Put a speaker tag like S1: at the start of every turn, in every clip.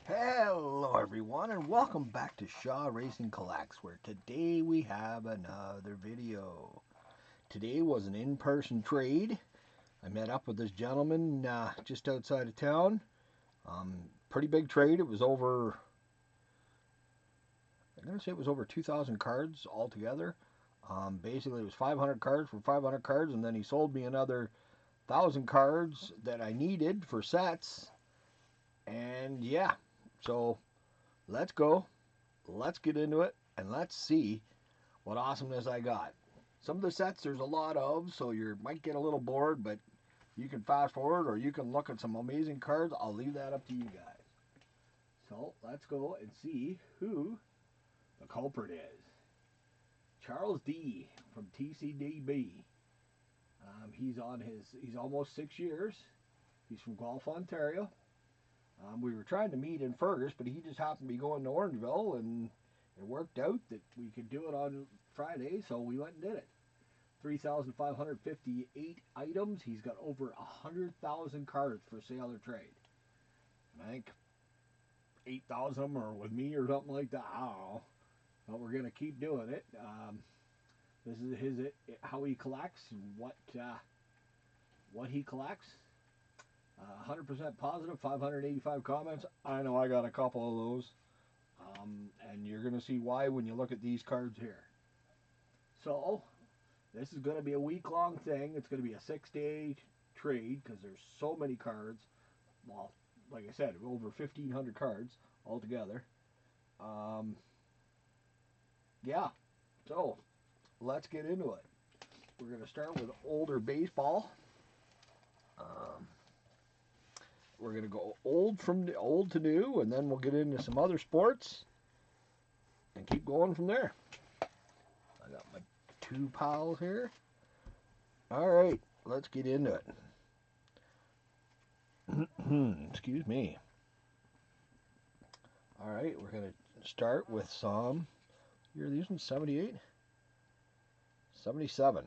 S1: Hello everyone and welcome back to Shaw Racing Collects, where today we have another video. Today was an in-person trade. I met up with this gentleman just outside of town. Pretty big trade. It was over, I'm going to say it was over 2,000 cards altogether. Basically it was 500 cards for 500 cards, and then he sold me another 1,000 cards that I needed for sets. And yeah, so let's go. Let's get into it and let's see what awesomeness I got. Some of the sets there's a lot of, so you might get a little bored, but you can fast forward or you can look at some amazing cards. I'll leave that up to you guys. So let's go and see who the culprit is. Charles D from TCDB. He's almost 6 years. He's from Guelph, Ontario. We were trying to meet in Fergus, but he just happened to be going to Orangeville, and it worked out that we could do it on Friday, so we went and did it. 3,558 items. He's got over 100,000 cards for sale or trade. And I think 8,000 of them are with me or something like that. I don't know. But we're going to keep doing it. This is how he collects and what he collects. 100% positive, 585 comments. I know I got a couple of those. And you're going to see why when you look at these cards here. So, this is going to be a week-long thing. It's going to be a 6-day trade because there's so many cards. Well, like I said, over 1,500 cards altogether. Yeah, so let's get into it. We're going to start with older baseball. We're going to go old to new, and then we'll get into some other sports and keep going from there. I got my two pals here. All right, let's get into it. Excuse me. All right, we're going to start with some. Here, these ones 78? 77.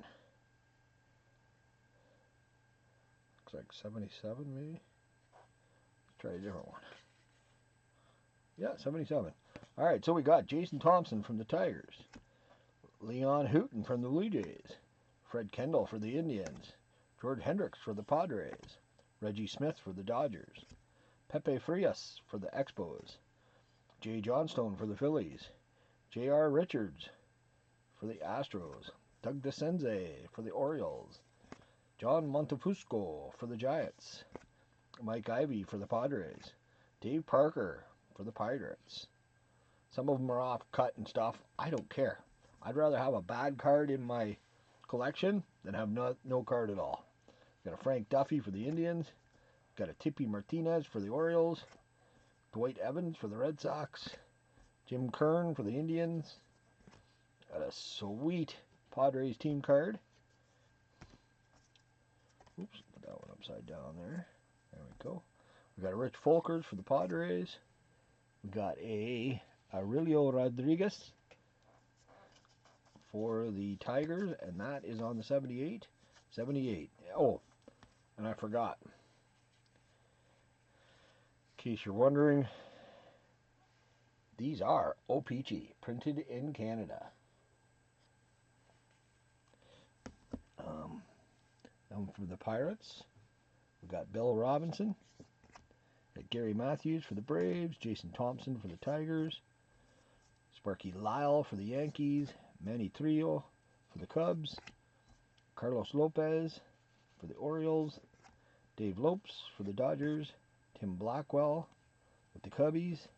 S1: Looks like 77 maybe. Let's try a different one. Yeah, 77. All right, so we got Jason Thompson from the Tigers, Leon Houghton from the Blue Jays, Fred Kendall for the Indians, George Hendricks for the Padres, Reggie Smith for the Dodgers, Pepe Frias for the Expos, Jay Johnstone for the Phillies, J.R. Richards for the Astros, Doug DeCenze for the Orioles, John Montefusco for the Giants, Mike Ivey for the Padres, Dave Parker for the Pirates. Some of them are off cut and stuff. I don't care. I'd rather have a bad card in my collection than have no card at all. Got a Frank Duffy for the Indians. Got a Tippy Martinez for the Orioles. Dwight Evans for the Red Sox. Jim Kern for the Indians. Got a sweet Padres team card. Oops, put that one upside down there. There we go. We got a Rich Folkers for the Padres. We got a Aurelio Rodriguez for the Tigers, and that is on the 78. 78. Oh, and I forgot. In case you're wondering, these are O-Pee-Chee, printed in Canada. For the Pirates, we got Bill Robinson, got Gary Matthews for the Braves, Jason Thompson for the Tigers, Sparky Lyle for the Yankees, Manny Trillo for the Cubs, Carlos Lopez for the Orioles, Dave Lopes for the Dodgers, Tim Blackwell with the Cubbies,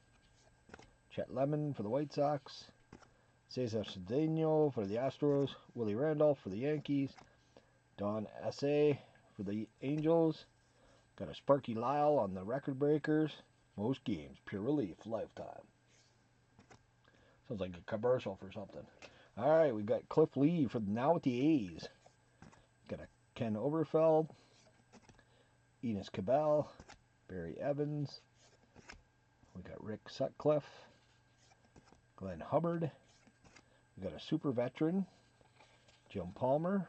S1: Chet Lemon for the White Sox, Cesar Cedeno for the Astros, Willie Randolph for the Yankees, Don Assay for the Angels. Got a Sparky Lyle on the Record Breakers. Most games, pure relief, lifetime. Sounds like a commercial for something. All right, we got Cliff Lee for now with the A's. Got a Ken Oberfeld, Enos Cabell, Barry Evans. We got Rick Sutcliffe, Glenn Hubbard. We got a super veteran, Jim Palmer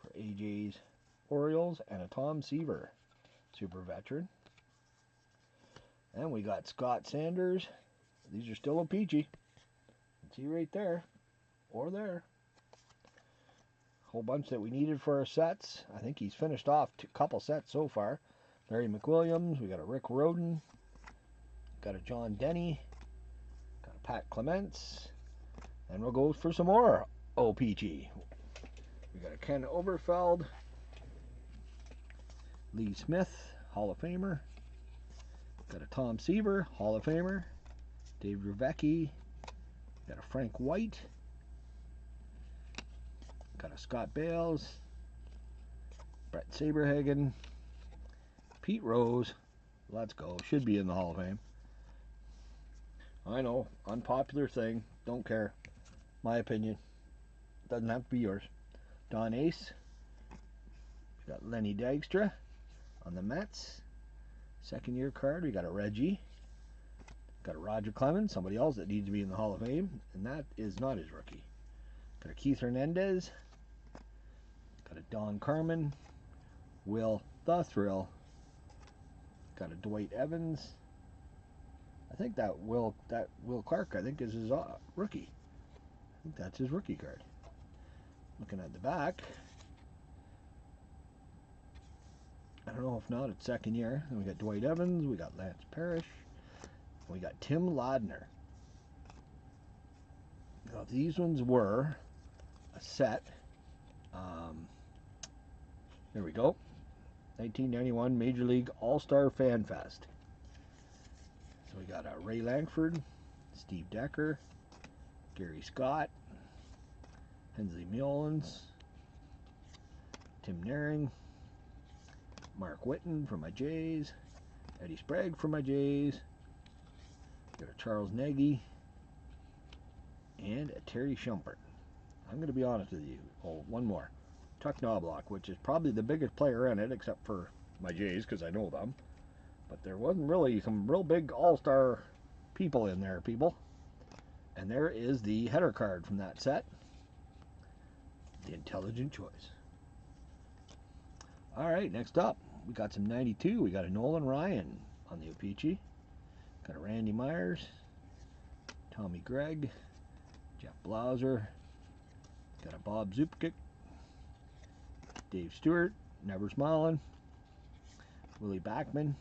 S1: for AJ's Orioles, and a Tom Seaver, super veteran. And we got Scott Sanders. These are still a peachy. See right there, or there. Whole bunch that we needed for our sets. I think he's finished off a couple sets so far. Larry McWilliams. We got a Rick Roden. Got a John Denny. Got a Pat Clements. And we'll go for some more OPG. We got a Ken Oberfeld. Lee Smith, Hall of Famer. Got a Tom Seaver, Hall of Famer. Dave Revecki. Got a Frank White. Got a Scott Bales. Brett Saberhagen. Pete Rose. Let's go. Should be in the Hall of Fame. I know. Unpopular thing. Don't care. My opinion. Doesn't have to be yours. Don Ace. We got Lenny Dykstra on the Mets. Second year card. We got a Reggie. Got a Roger Clemens. Somebody else that needs to be in the Hall of Fame. And that is not his rookie. Got a Keith Hernandez. Got a Don Carmen. Will the Thrill. Got a Dwight Evans. I think that Will Clark, I think, is his rookie. I think that's his rookie card. Looking at the back. I don't know if not, it's second year. Then we got Dwight Evans, we got Lance Parrish, we got Tim Ladner. Now these ones were a set. There we go. 1991 Major League All-Star Fan Fest. So we got Ray Langford, Steve Decker, Gary Scott, Hensley Mullins, Tim Naring, Mark Whitten for my Jays, Eddie Sprague for my Jays, got a Charles Nagy, and a Terry Shumpert. I'm going to be honest with you. Oh, one more. Chuck Knobloch, which is probably the biggest player in it, except for my Jays, because I know them. But there wasn't really some real big all-star people in there, people. And there is the header card from that set. The Intelligent Choice. Alright, next up, we got some 92. We got a Nolan Ryan on the O-Pee-Chee. Got a Randy Myers, Tommy Gregg, Jeff Blauser, got a Bob Zupkic, Dave Stewart, Never Smiling, Willie Backman,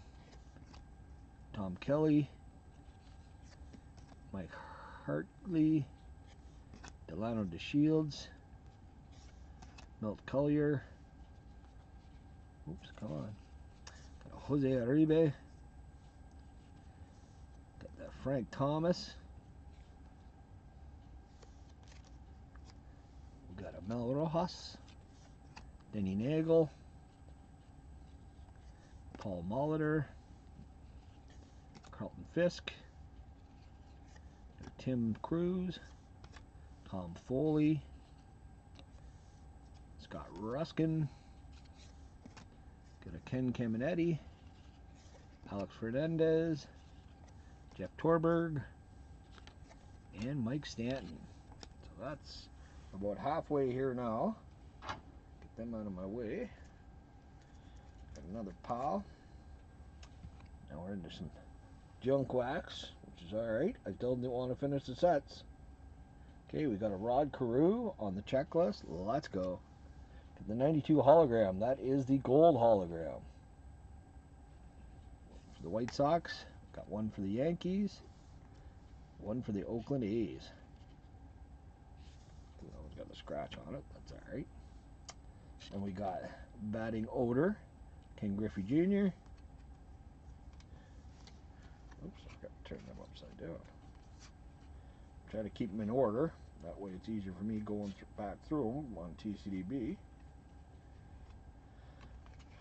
S1: Tom Kelly, Mike Hartley, Delano DeShields, Milt Collier, oops, come on, got a Jose Uribe, got that Frank Thomas, we got a Mel Rojas, Denny Nagel, Paul Molitor, Carlton Fisk, Tim Cruz, Tom Foley, Scott Ruskin, got a Ken Caminetti, Alex Fernandez, Jeff Torberg, and Mike Stanton. So that's about halfway here now. Get them out of my way. Got another pile. Now we're into some junk wax, which is alright. I still didn't want to finish the sets. Okay, we got a Rod Carew on the checklist. Let's go. Get the 92 hologram. That is the gold hologram. For the White Sox, got one for the Yankees, one for the Oakland A's. That one's got a scratch on it. That's alright. And we got batting odor, Ken Griffey Jr. Oops, I forgot to turn them upside down. Try to keep them in order. That way it's easier for me going back through them on TCDB.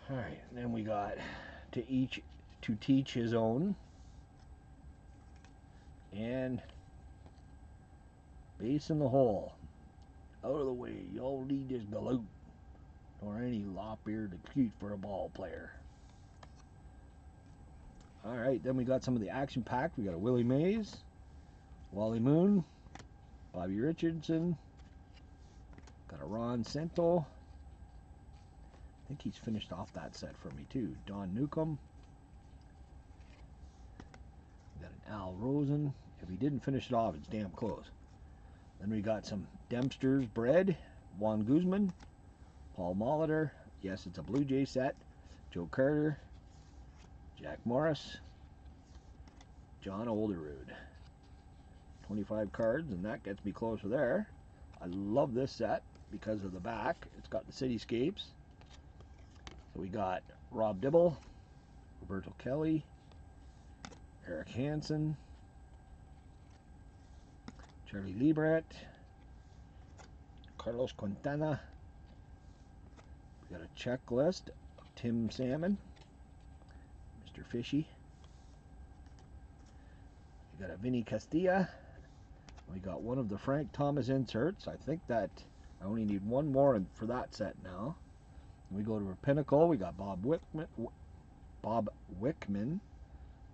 S1: Alright, and then we got to teach his own. And base in the hole. Out of the way. Y'all need this galoot. Or any lop-eared excuse for a ball player. Alright, then we got some of the action packed. We got a Willie Mays, Wally Moon, Bobby Richardson, got a Ron Santo. I think he's finished off that set for me too. Don Newcomb, Al Rosen. If he didn't finish it off, it's damn close. Then we got some Dempster's Bread, Juan Guzman, Paul Molitor. Yes, it's a Blue Jay set. Joe Carter, Jack Morris, John Olderud. 25 cards, and that gets me closer there. I love this set because of the back. It's got the cityscapes. So we got Rob Dibble, Roberto Kelly, Eric Hansen, Charlie Liebert, Carlos Quintana. We got a checklist of Tim Salmon, Mr. Fishy. We got a Vinny Castilla. We got one of the Frank Thomas inserts. I think that I only need one more for that set now. And we go to our Pinnacle. We got Bob Wickman,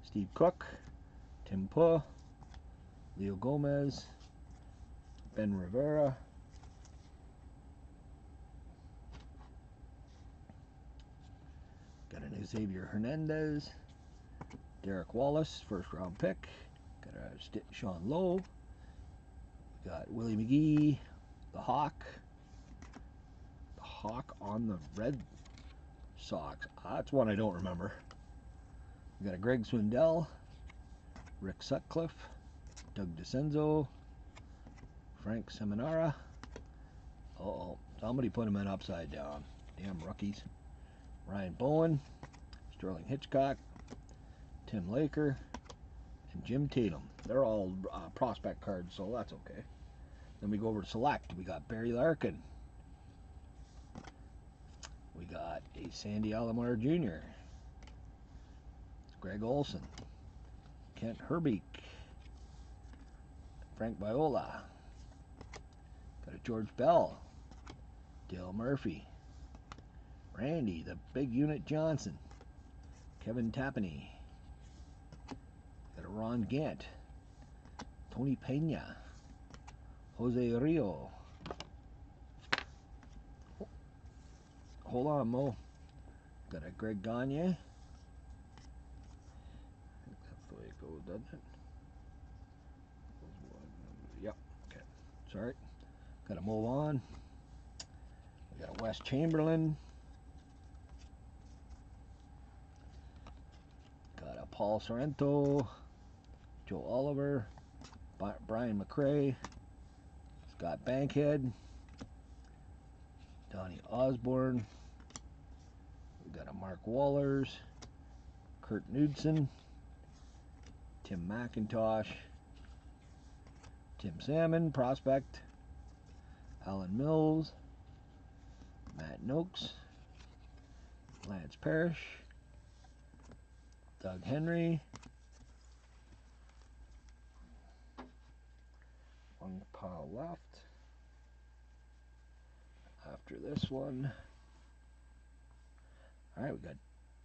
S1: Steve Cook, Tim Puh, Leo Gomez, Ben Rivera, got an Xavier Hernandez, Derek Wallace, first round pick, got a Sean Lowe, we got Willie McGee, the Hawk on the Red Sox. That's one I don't remember. We got a Greg Swindell, Rick Sutcliffe, Doug DeCenzo, Frank Seminara. Uh-oh, somebody put him in upside down. Damn rookies. Ryan Bowen, Sterling Hitchcock, Tim Laker, and Jim Tatum. They're all prospect cards, so that's okay. Then we go over to Select. We got Barry Larkin. We got a Sandy Alomar Jr., Greg Olson, Kent Herbeek, Frank Viola, got a George Bell, Dale Murphy, Randy, the Big Unit Johnson, Kevin Tapani, got a Ron Gant, Tony Pena, Jose Rio. Hold on, Mo. Got a Greg Gagne. I think that's the way it goes, doesn't it? Yep. Okay. Sorry. Got to move on. We got a Wes Chamberlain. Got a Paul Sorrento, Joe Oliver, Brian McRae, Scott Bankhead, Donnie Osborne. We got a Mark Wallers, Kurt Knudsen, Tim McIntosh, Tim Salmon, prospect, Alan Mills, Matt Noakes, Lance Parrish, Doug Henry. One pile left. After this one, all right, we got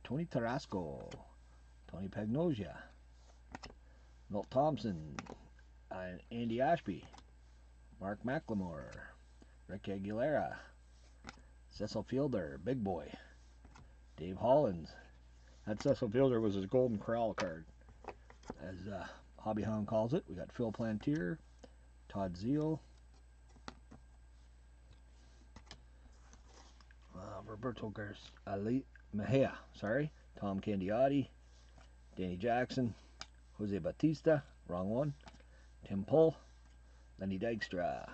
S1: Tony Tarasco, Tony Pagnosia, Milt Thompson, Andy Ashby, Mark McLemore, Rick Aguilera, Cecil Fielder, Big Boy, Dave Hollins. That Cecil Fielder was his Golden Corral card, as Hobby Hound calls it. We got Phil Plantier, Todd Zeal, Roberto Mejia, Tom Candiotti, Danny Jackson, Jose Batista, wrong one, Tim Pull, Lenny Dykstra,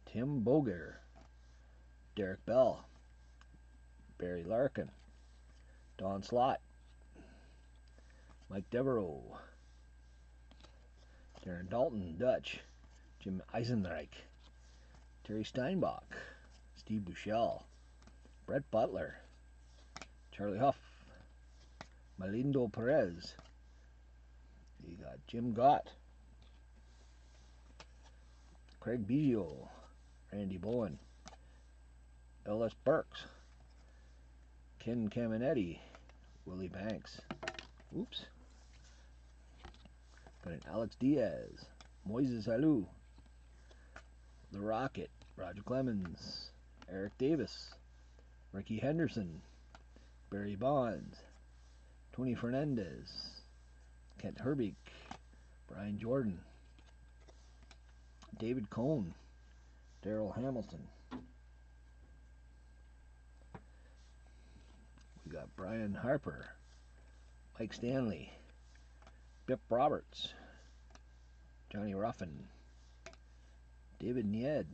S1: Tim Boger, Derek Bell, Barry Larkin, Don Slott, Mike Devereaux, Darren Dalton, Dutch, Jim Eisenreich, Terry Steinbach, Steve Bushell, Brett Butler, Charlie Huff, Malindo Perez. You got Jim Gott, Craig Biggio, Randy Bowen, Ellis Burks, Ken Caminetti, Willie Banks. Oops. Got an Alex Diaz, Moises Alou, The Rocket, Roger Clemens, Eric Davis, Ricky Henderson, Barry Bonds, Tony Fernandez, Kent Herbeek, Brian Jordan, David Cohn, Daryl Hamilton. We got Brian Harper, Mike Stanley, Bip Roberts, Johnny Ruffin, David Nied,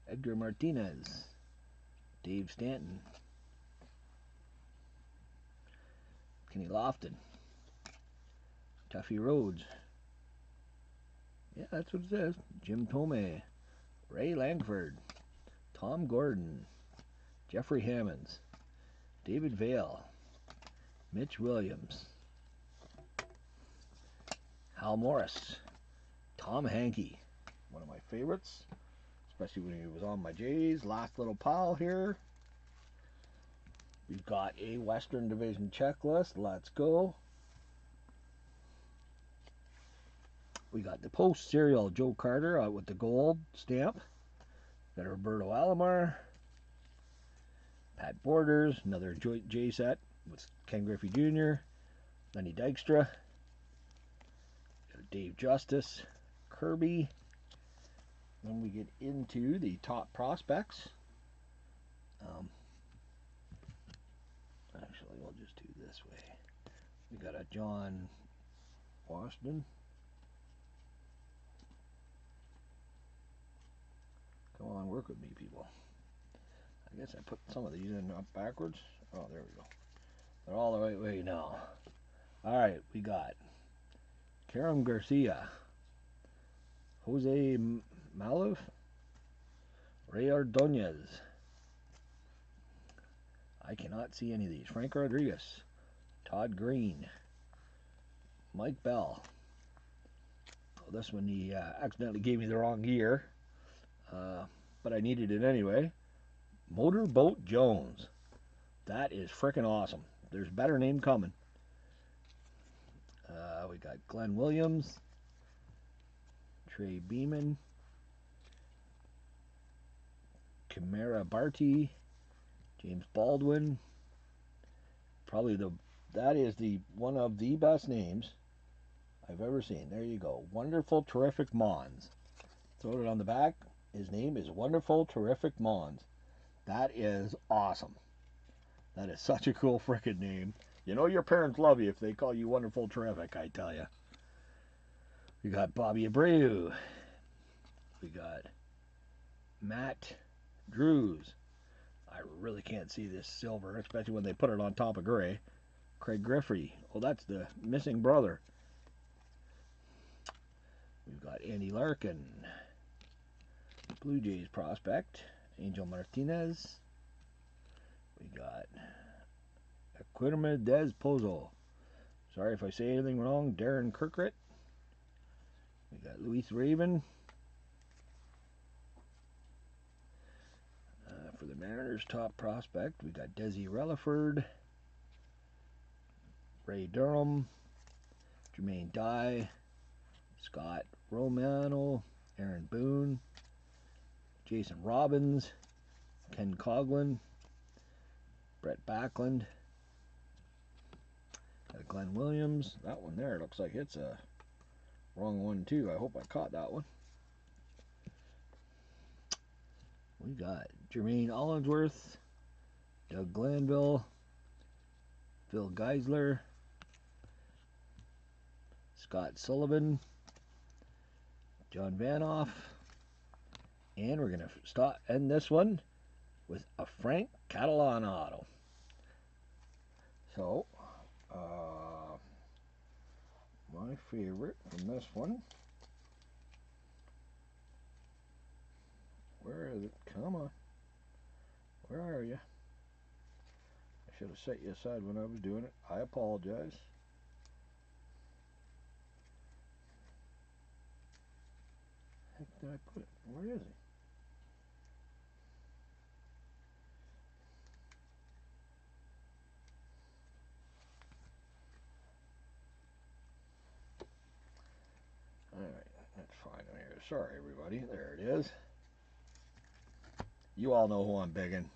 S1: Edgar Martinez, Dave Stanton, Kenny Lofton, Tuffy Rhodes. Yeah, that's what it says. Jim Thome, Ray Langford, Tom Gordon, Jeffrey Hammonds, David Vail, Mitch Williams, Hal Morris, Tom Hankey, one of my favorites, especially when he was on my Jays. Last little pile here. We've got a Western Division checklist. Let's go. We got the Post Serial Joe Carter with the gold stamp. Got Roberto Alomar, Pat Borders, another J set with Ken Griffey Jr., Lenny Dykstra, Dave Justice, Kirby. When we get into the top prospects, actually we'll just do this way. We got a John Washington. Come on, work with me, people. I guess I put some of these in up backwards. Oh, there we go. They're all the right way now. All right, we got Karam Garcia, Jose Maluf, Ray Ordonez. I cannot see any of these. Frank Rodriguez, Todd Green, Mike Bell. Oh, this one he accidentally gave me the wrong year, but I needed it anyway. Motorboat Jones. That is freaking awesome. There's a better name coming. We got Glenn Williams, Trey Beeman, Kamara Barty, James Baldwin. Probably that is the one of the best names I've ever seen. There you go. Wonderful Terrific Mons. Throw it on the back. His name is Wonderful Terrific Mons. That is awesome. That is such a cool freaking name. You know your parents love you if they call you Wonderful Terrific, I tell you. We got Bobby Abreu. We got Matt Drews. I really can't see this silver, especially when they put it on top of gray. Craig Griffey. Oh, that's the missing brother. We've got Andy Larkin. Blue Jays prospect. Angel Martinez. We got Equimedez Pozo. Sorry if I say anything wrong. Darren Kirkrit. We got Luis Raven. For the Mariners top prospect, we got Desi Relaford, Ray Durham, Jermaine Dye, Scott Romano, Aaron Boone, Jason Robbins, Ken Coughlin, Brett Backlund, Glenn Williams. That one there looks like it's a wrong one too. I hope I caught that one. We got Jermaine Ollinsworth, Doug Glanville, Phil Geisler, Scott Sullivan, John Vanoff, and we're going to end this one with a Frank Catalan auto. So, my favorite from this one. Where is it? Come on. Where are you? I should have set you aside when I was doing it. I apologize. Heck did I put it? Where is he? Alright, that's fine here. Sorry everybody. There it is. You all know who I'm bigging.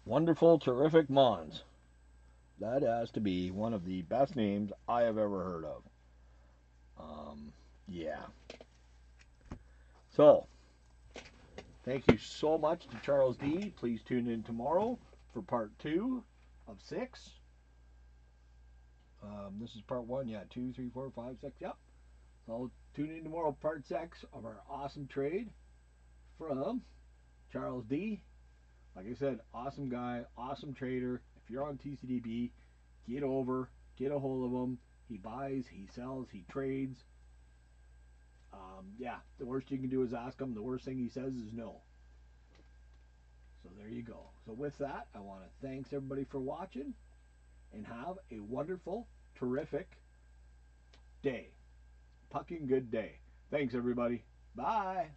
S1: Wonderful, Terrific Mons. That has to be one of the best names I have ever heard of. Yeah. So, thank you so much to Charles D. Please tune in tomorrow for part 2 of 6. This is part 1. Yeah, 2, 3, 4, 5, 6. Yep. So, tune in tomorrow, part 6 of our awesome trade from Charles D. Like I said, awesome guy, awesome trader. If you're on TCDB, get a hold of him. He buys, he sells, he trades. Yeah, the worst you can do is ask him. The worst thing he says is no. So there you go. So with that, I want to thanks everybody for watching and have a wonderful, terrific day. Pucking good day. Thanks everybody. Bye.